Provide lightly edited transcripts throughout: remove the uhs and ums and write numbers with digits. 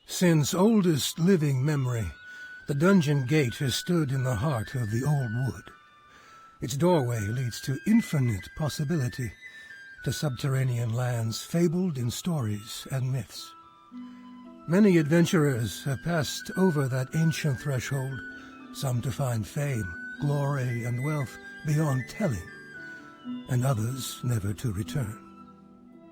Since oldest living memory, the dungeon gate has stood in the heart of the old wood. Its doorway leads to infinite possibility, to subterranean lands fabled in stories and myths. Many adventurers have passed over that ancient threshold, some to find fame, glory, and wealth beyond telling, and others never to return.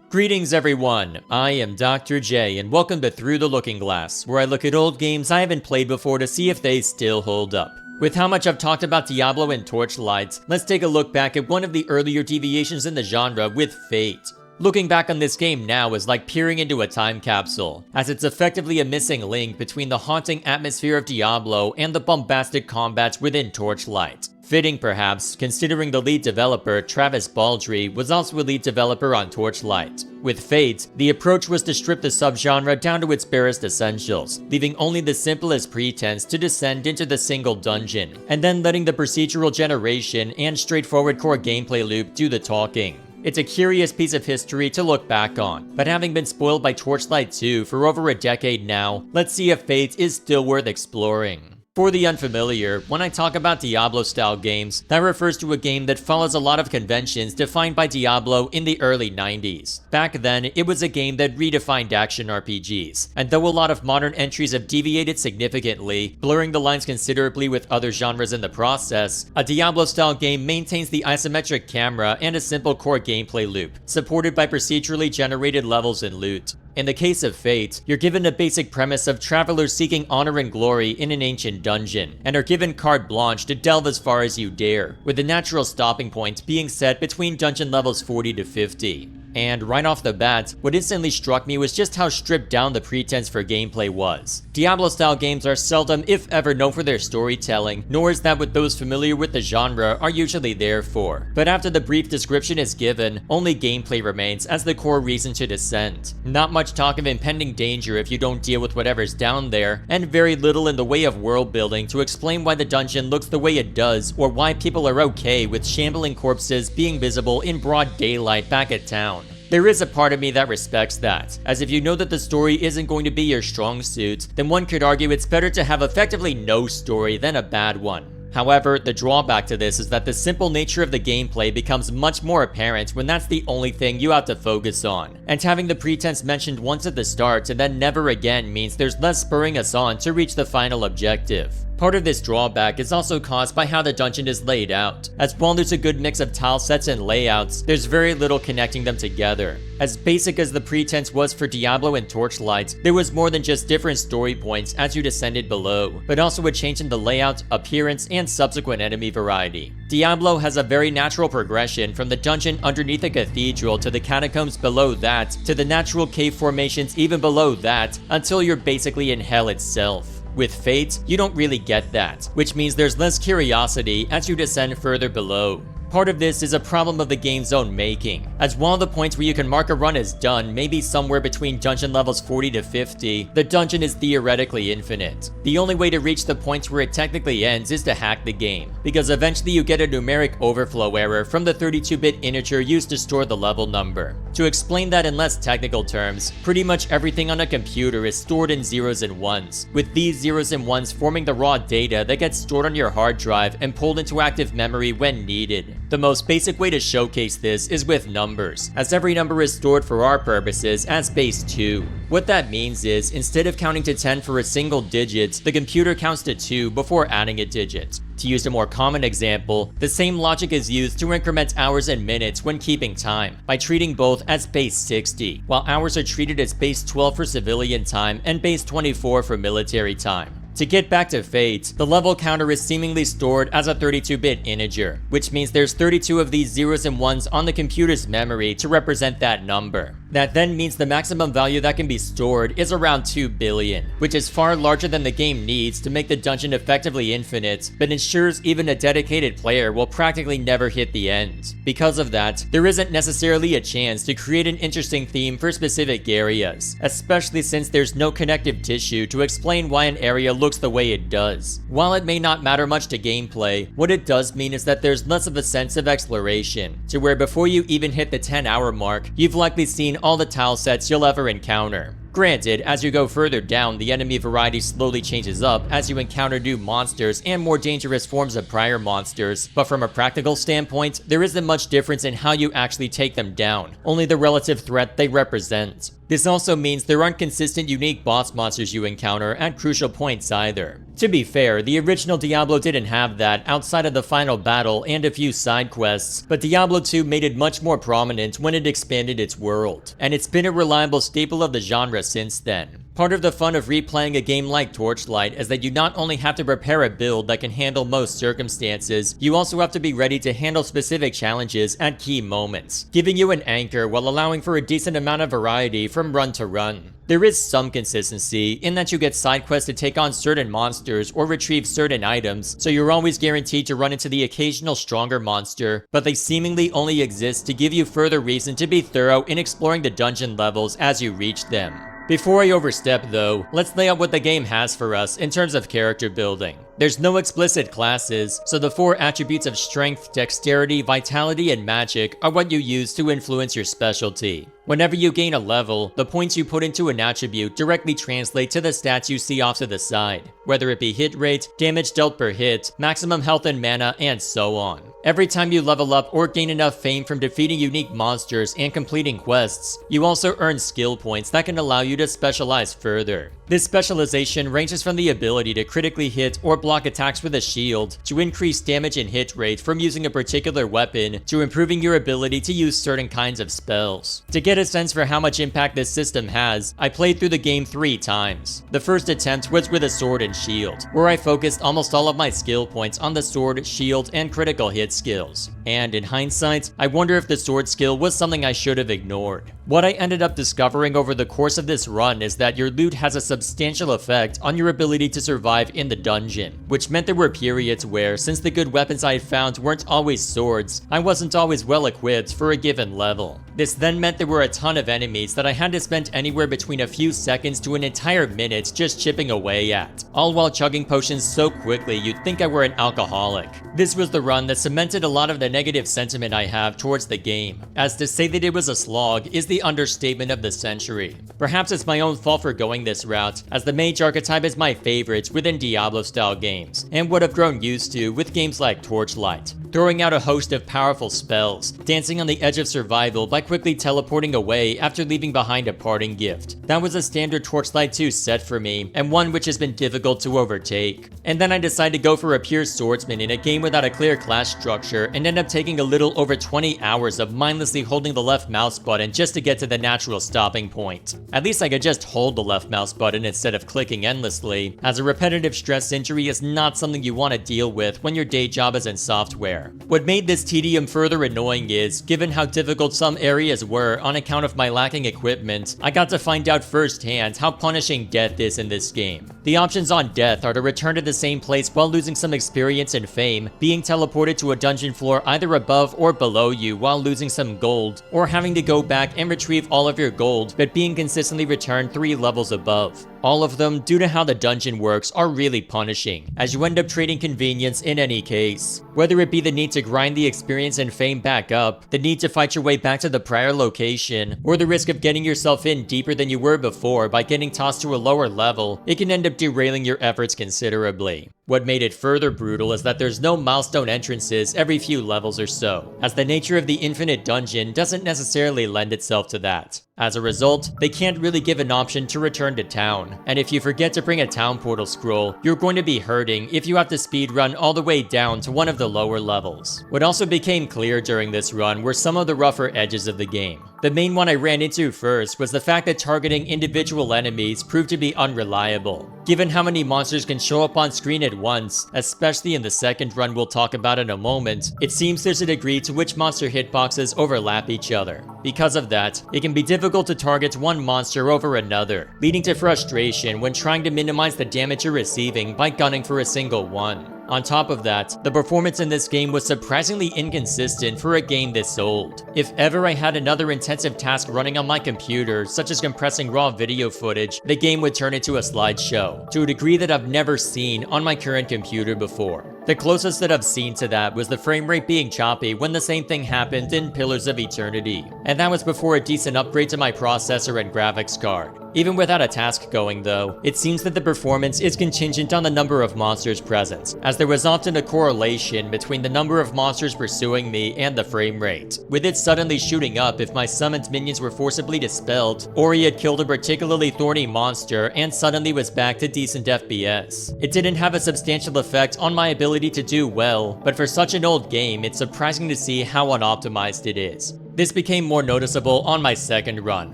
Greetings everyone, I am Dr. J and welcome to Through the Looking Glass, where I look at old games I haven't played before to see if they still hold up. With how much I've talked about Diablo and Torchlight, let's take a look back at one of the earlier deviations in the genre with Fate. Looking back on this game now is like peering into a time capsule, as it's effectively a missing link between the haunting atmosphere of Diablo and the bombastic combats within Torchlight. Fitting perhaps, considering the lead developer, Travis Baldry, was also a lead developer on Torchlight. With Fate, the approach was to strip the subgenre down to its barest essentials, leaving only the simplest pretense to descend into the single dungeon, and then letting the procedural generation and straightforward core gameplay loop do the talking. It's a curious piece of history to look back on, but having been spoiled by Torchlight 2 for over a decade now, let's see if Fate is still worth exploring. For the unfamiliar, when I talk about Diablo-style games, that refers to a game that follows a lot of conventions defined by Diablo in the early 90s. Back then, it was a game that redefined action RPGs, and though a lot of modern entries have deviated significantly, blurring the lines considerably with other genres in the process, a Diablo-style game maintains the isometric camera and a simple core gameplay loop, supported by procedurally generated levels and loot. In the case of Fate, you're given a basic premise of travelers seeking honor and glory in an ancient dungeon, and are given carte blanche to delve as far as you dare, with the natural stopping point being set between dungeon levels 40 to 50. And right off the bat, what instantly struck me was just how stripped down the pretense for gameplay was. Diablo-style games are seldom, if ever, known for their storytelling, nor is that what those familiar with the genre are usually there for. But after the brief description is given, only gameplay remains as the core reason to descend. Not much talk of impending danger if you don't deal with whatever's down there, and very little in the way of world building to explain why the dungeon looks the way it does, or why people are okay with shambling corpses being visible in broad daylight back at town. There is a part of me that respects that, as if you know that the story isn't going to be your strong suit, then one could argue it's better to have effectively no story than a bad one. However, the drawback to this is that the simple nature of the gameplay becomes much more apparent when that's the only thing you have to focus on, and having the pretense mentioned once at the start and then never again means there's less spurring us on to reach the final objective. Part of this drawback is also caused by how the dungeon is laid out, as while there's a good mix of tile sets and layouts, there's very little connecting them together. As basic as the pretense was for Diablo and Torchlight, there was more than just different story points as you descended below, but also a change in the layout, appearance, and subsequent enemy variety. Diablo has a very natural progression from the dungeon underneath a cathedral to the catacombs below that, to the natural cave formations even below that, until you're basically in hell itself. With Fate, you don't really get that, which means there's less curiosity as you descend further below. Part of this is a problem of the game's own making, as while the points where you can mark a run as done may be somewhere between dungeon levels 40 to 50, the dungeon is theoretically infinite. The only way to reach the points where it technically ends is to hack the game, because eventually you get a numeric overflow error from the 32-bit integer used to store the level number. To explain that in less technical terms, pretty much everything on a computer is stored in zeros and ones, with these zeros and ones forming the raw data that gets stored on your hard drive and pulled into active memory when needed. The most basic way to showcase this is with numbers, as every number is stored for our purposes as base 2. What that means is, instead of counting to 10 for a single digit, the computer counts to 2 before adding a digit. To use a more common example, the same logic is used to increment hours and minutes when keeping time, by treating both as base 60, while hours are treated as base 12 for civilian time and base 24 for military time. To get back to Fate, the level counter is seemingly stored as a 32-bit integer, which means there's 32 of these zeros and ones on the computer's memory to represent that number. That then means the maximum value that can be stored is around 2 billion, which is far larger than the game needs to make the dungeon effectively infinite, but ensures even a dedicated player will practically never hit the end. Because of that, there isn't necessarily a chance to create an interesting theme for specific areas, especially since there's no connective tissue to explain why an area looks the way it does. While it may not matter much to gameplay, what it does mean is that there's less of a sense of exploration, to where before you even hit the 10-hour mark, you've likely seen all the tile sets you'll ever encounter. Granted, as you go further down, the enemy variety slowly changes up as you encounter new monsters and more dangerous forms of prior monsters, but from a practical standpoint, there isn't much difference in how you actually take them down, only the relative threat they represent. This also means there aren't consistent unique boss monsters you encounter at crucial points either. To be fair, the original Diablo didn't have that outside of the final battle and a few side quests, but Diablo 2 made it much more prominent when it expanded its world, and it's been a reliable staple of the genre since then. Part of the fun of replaying a game like Torchlight is that you not only have to prepare a build that can handle most circumstances, you also have to be ready to handle specific challenges at key moments, giving you an anchor while allowing for a decent amount of variety from run to run. There is some consistency in that you get side quests to take on certain monsters or retrieve certain items, so you're always guaranteed to run into the occasional stronger monster, but they seemingly only exist to give you further reason to be thorough in exploring the dungeon levels as you reach them. Before I overstep though, let's lay out what the game has for us in terms of character building. There's no explicit classes, so the 4 attributes of strength, dexterity, vitality, and magic are what you use to influence your specialty. Whenever you gain a level, the points you put into an attribute directly translate to the stats you see off to the side, whether it be hit rate, damage dealt per hit, maximum health and mana, and so on. Every time you level up or gain enough fame from defeating unique monsters and completing quests, you also earn skill points that can allow you to specialize further. This specialization ranges from the ability to critically hit or block attacks with a shield, to increase damage and hit rate from using a particular weapon, to improving your ability to use certain kinds of spells. To get a sense for how much impact this system has, I played through the game 3 times. The first attempt was with a sword and shield, where I focused almost all of my skill points on the sword, shield, and critical hit skills. And in hindsight, I wonder if the sword skill was something I should have ignored. What I ended up discovering over the course of this run is that your loot has a substantial effect on your ability to survive in the dungeon, which meant there were periods where, since the good weapons I had found weren't always swords, I wasn't always well equipped for a given level. This then meant there were a ton of enemies that I had to spend anywhere between a few seconds to an entire minute just chipping away at, all while chugging potions so quickly you'd think I were an alcoholic. This was the run that cemented a lot of the negative sentiment I have towards the game, as to say that it was a slog is the understatement of the century. Perhaps it's my own fault for going this route, as the mage archetype is my favorite within Diablo-style games, and what I've grown used to with games like Torchlight. Throwing out a host of powerful spells, dancing on the edge of survival by quickly teleporting away after leaving behind a parting gift. That was a standard Torchlight 2 set for me, and one which has been difficult to overtake. And then I decided to go for a pure swordsman in a game without a clear class structure, and end up taking a little over 20 hours of mindlessly holding the left mouse button just to get to the natural stopping point. At least I could just hold the left mouse button instead of clicking endlessly, as a repetitive stress injury is not something you want to deal with when your day job is in software. What made this tedium further annoying is, given how difficult some areas were on account of my lacking equipment, I got to find out firsthand how punishing death is in this game. The options on death are to return to the same place while losing some experience and fame, being teleported to a dungeon floor either above or below you while losing some gold, or having to go back and retrieve all of your gold but being consistently returned 3 levels above. All of them, due to how the dungeon works, are really punishing, as you end up trading convenience in any case. Whether it be the need to grind the experience and fame back up, the need to fight your way back to the prior location, or the risk of getting yourself in deeper than you were before by getting tossed to a lower level, it can end up derailing your efforts considerably. What made it further brutal is that there's no milestone entrances every few levels or so, as the nature of the infinite dungeon doesn't necessarily lend itself to that. As a result, they can't really give an option to return to town, and if you forget to bring a town portal scroll, you're going to be hurting if you have to speedrun all the way down to one of the lower levels. What also became clear during this run were some of the rougher edges of the game. The main one I ran into first was the fact that targeting individual enemies proved to be unreliable. Given how many monsters can show up on screen at once, especially in the second run we'll talk about in a moment, it seems there's a degree to which monster hitboxes overlap each other. Because of that, it can be difficult to target one monster over another, leading to frustration when trying to minimize the damage you're receiving by gunning for a single one. On top of that, the performance in this game was surprisingly inconsistent for a game this old. If ever I had another intensive task running on my computer, such as compressing raw video footage, the game would turn into a slideshow, to a degree that I've never seen on my current computer before. The closest that I've seen to that was the frame rate being choppy when the same thing happened in Pillars of Eternity, and that was before a decent upgrade to my processor and graphics card. Even without a task going though, it seems that the performance is contingent on the number of monsters present, as there was often a correlation between the number of monsters pursuing me and the frame rate, with it suddenly shooting up if my summoned minions were forcibly dispelled, or he had killed a particularly thorny monster and suddenly was back to decent FPS. It didn't have a substantial effect on my ability to do well, but for such an old game, it's surprising to see how unoptimized it is. This became more noticeable on my second run,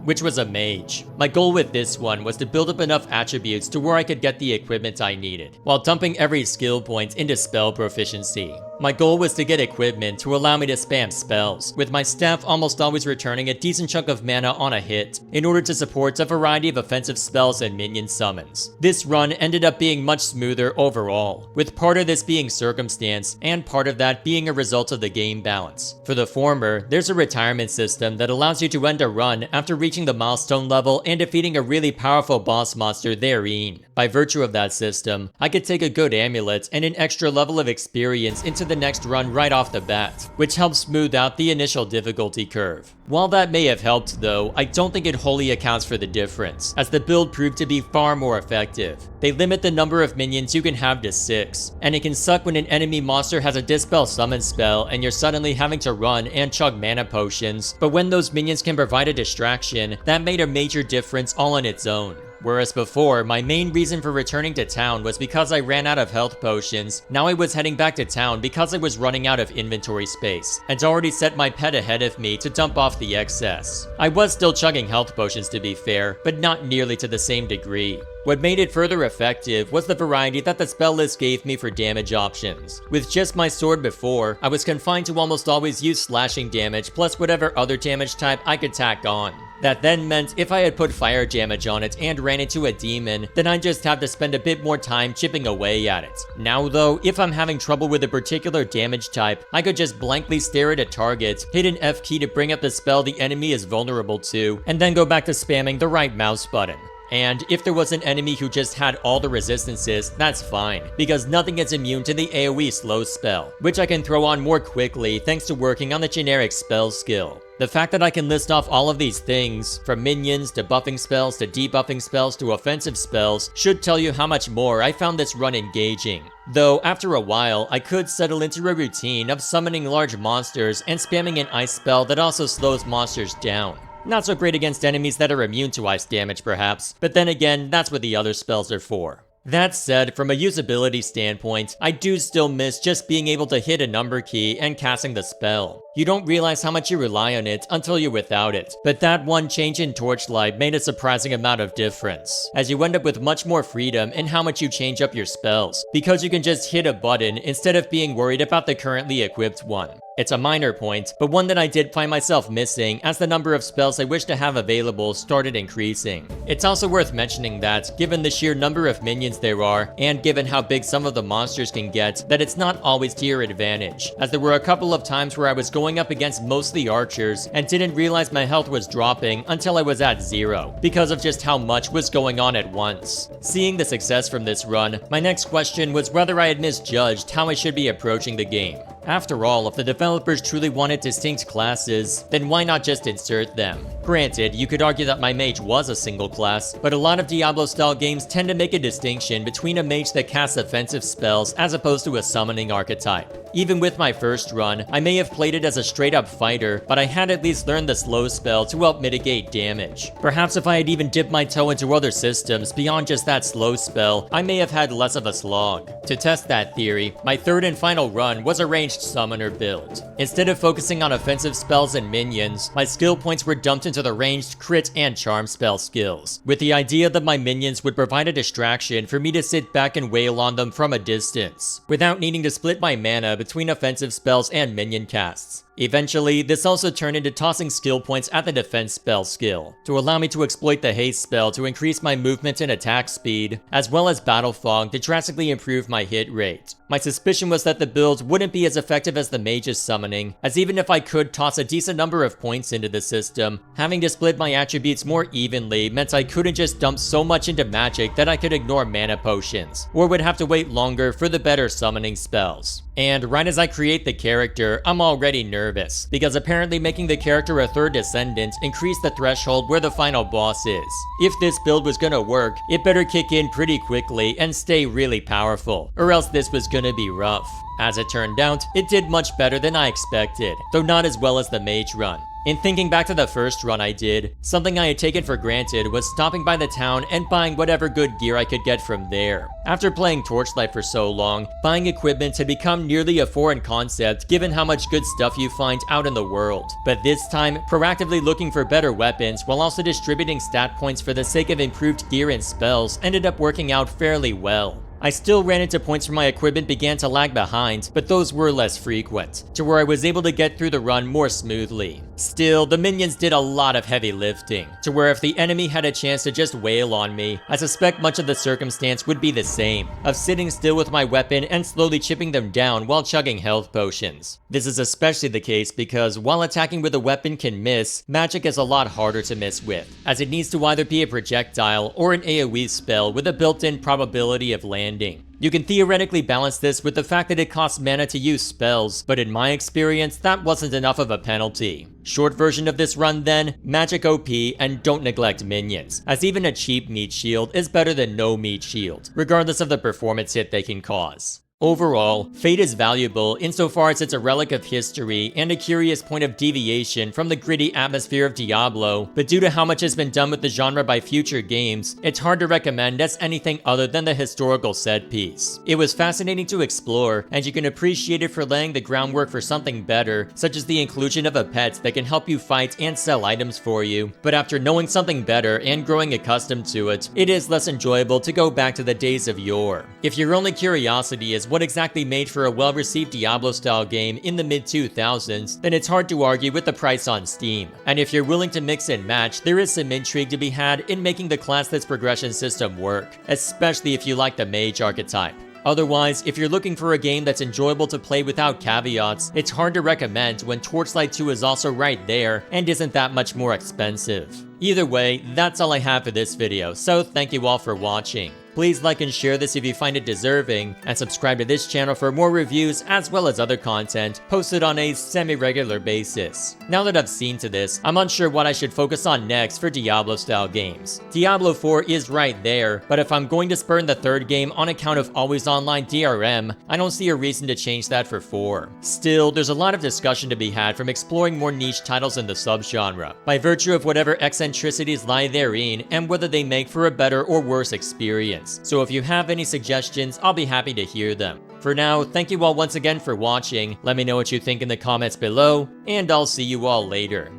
which was a mage. My goal with this one was to build up enough attributes to where I could get the equipment I needed, while dumping every skill point into spell proficiency. My goal was to get equipment to allow me to spam spells, with my staff almost always returning a decent chunk of mana on a hit, in order to support a variety of offensive spells and minion summons. This run ended up being much smoother overall, with part of this being circumstance, and part of that being a result of the game balance. For the former, there's a retirement system that allows you to end a run after reaching the milestone level and defeating a really powerful boss monster therein. By virtue of that system, I could take a good amulet and an extra level of experience into the next run right off the bat, which helps smooth out the initial difficulty curve. While that may have helped though, I don't think it wholly accounts for the difference, as the build proved to be far more effective. They limit the number of minions you can have to 6, and it can suck when an enemy monster has a Dispel Summon spell and you're suddenly having to run and chug mana potions, but when those minions can provide a distraction, that made a major difference all on its own. Whereas before, my main reason for returning to town was because I ran out of health potions, now I was heading back to town because I was running out of inventory space, and already set my pet ahead of me to dump off the excess. I was still chugging health potions to be fair, but not nearly to the same degree. What made it further effective was the variety that the spell list gave me for damage options. With just my sword before, I was confined to almost always use slashing damage plus whatever other damage type I could tack on. That then meant if I had put fire damage on it and ran into a demon, then I'd just have to spend a bit more time chipping away at it. Now though, if I'm having trouble with a particular damage type, I could just blankly stare at a target, hit an F key to bring up the spell the enemy is vulnerable to, and then go back to spamming the right mouse button. And if there was an enemy who just had all the resistances, that's fine, because nothing is immune to the AoE slow spell, which I can throw on more quickly thanks to working on the generic spell skill. The fact that I can list off all of these things, from minions to buffing spells to debuffing spells to offensive spells, should tell you how much more I found this run engaging. Though, after a while, I could settle into a routine of summoning large monsters and spamming an ice spell that also slows monsters down. Not so great against enemies that are immune to ice damage perhaps, but then again, that's what the other spells are for. That said, from a usability standpoint, I do still miss just being able to hit a number key and casting the spell. You don't realize how much you rely on it until you're without it, but that one change in Torchlight made a surprising amount of difference, as you end up with much more freedom in how much you change up your spells, because you can just hit a button instead of being worried about the currently equipped one. It's a minor point, but one that I did find myself missing as the number of spells I wish to have available started increasing. It's also worth mentioning that, given the sheer number of minions there are, and given how big some of the monsters can get, that it's not always to your advantage, as there were a couple of times where I was going up against mostly archers and didn't realize my health was dropping until I was at 0, because of just how much was going on at once. Seeing the success from this run, my next question was whether I had misjudged how I should be approaching the game. After all, if the developers truly wanted distinct classes, then why not just insert them? Granted, you could argue that my mage was a single class, but a lot of Diablo-style games tend to make a distinction between a mage that casts offensive spells as opposed to a summoning archetype. Even with my first run, I may have played it as a straight-up fighter, but I had at least learned the slow spell to help mitigate damage. Perhaps if I had even dipped my toe into other systems beyond just that slow spell, I may have had less of a slog. To test that theory, my third and final run was a ranged summoner build. Instead of focusing on offensive spells and minions, my skill points were dumped into the ranged crit and charm spell skills, with the idea that my minions would provide a distraction for me to sit back and wail on them from a distance, without needing to split my mana between offensive spells and minion casts. Eventually, this also turned into tossing skill points at the defense spell skill, to allow me to exploit the haste spell to increase my movement and attack speed, as well as battle fog to drastically improve my hit rate. My suspicion was that the build wouldn't be as effective as the mage's summoning, as even if I could toss a decent number of points into the system, having to split my attributes more evenly meant I couldn't just dump so much into magic that I could ignore mana potions, or would have to wait longer for the better summoning spells. And right as I create the character, I'm already nervous, because apparently making the character a third descendant increased the threshold where the final boss is. If this build was gonna work, it better kick in pretty quickly and stay really powerful, or else this was gonna be rough. As it turned out, it did much better than I expected, though not as well as the mage run. In thinking back to the first run I did, something I had taken for granted was stopping by the town and buying whatever good gear I could get from there. After playing Torchlight for so long, buying equipment had become nearly a foreign concept given how much good stuff you find out in the world. But this time, proactively looking for better weapons while also distributing stat points for the sake of improved gear and spells ended up working out fairly well. I still ran into points where my equipment began to lag behind, but those were less frequent, to where I was able to get through the run more smoothly. Still, the minions did a lot of heavy lifting, to where if the enemy had a chance to just wail on me, I suspect much of the circumstance would be the same, of sitting still with my weapon and slowly chipping them down while chugging health potions. This is especially the case because while attacking with a weapon can miss, magic is a lot harder to miss with, as it needs to either be a projectile or an AoE spell with a built-in probability of landing. You can theoretically balance this with the fact that it costs mana to use spells, but in my experience, that wasn't enough of a penalty. Short version of this run then, magic OP and don't neglect minions, as even a cheap meat shield is better than no meat shield, regardless of the performance hit they can cause. Overall, Fate is valuable insofar as it's a relic of history and a curious point of deviation from the gritty atmosphere of Diablo, but due to how much has been done with the genre by future games, it's hard to recommend as anything other than the historical set piece. It was fascinating to explore, and you can appreciate it for laying the groundwork for something better, such as the inclusion of a pet that can help you fight and sell items for you, but after knowing something better and growing accustomed to it, it is less enjoyable to go back to the days of yore. If your only curiosity is what exactly made for a well-received Diablo-style game in the mid-2000s, then it's hard to argue with the price on Steam. And if you're willing to mix and match, there is some intrigue to be had in making the classless progression system work, especially if you like the mage archetype. Otherwise, if you're looking for a game that's enjoyable to play without caveats, it's hard to recommend when Torchlight 2 is also right there and isn't that much more expensive. Either way, that's all I have for this video, so thank you all for watching. Please like and share this if you find it deserving, and subscribe to this channel for more reviews as well as other content posted on a semi-regular basis. Now that I've seen to this, I'm unsure what I should focus on next for Diablo-style games. Diablo 4 is right there, but if I'm going to spurn the third game on account of always online DRM, I don't see a reason to change that for 4. Still, there's a lot of discussion to be had from exploring more niche titles in the subgenre, by virtue of whatever eccentricities lie therein and whether they make for a better or worse experience. So if you have any suggestions, I'll be happy to hear them. For now, thank you all once again for watching, let me know what you think in the comments below, and I'll see you all later.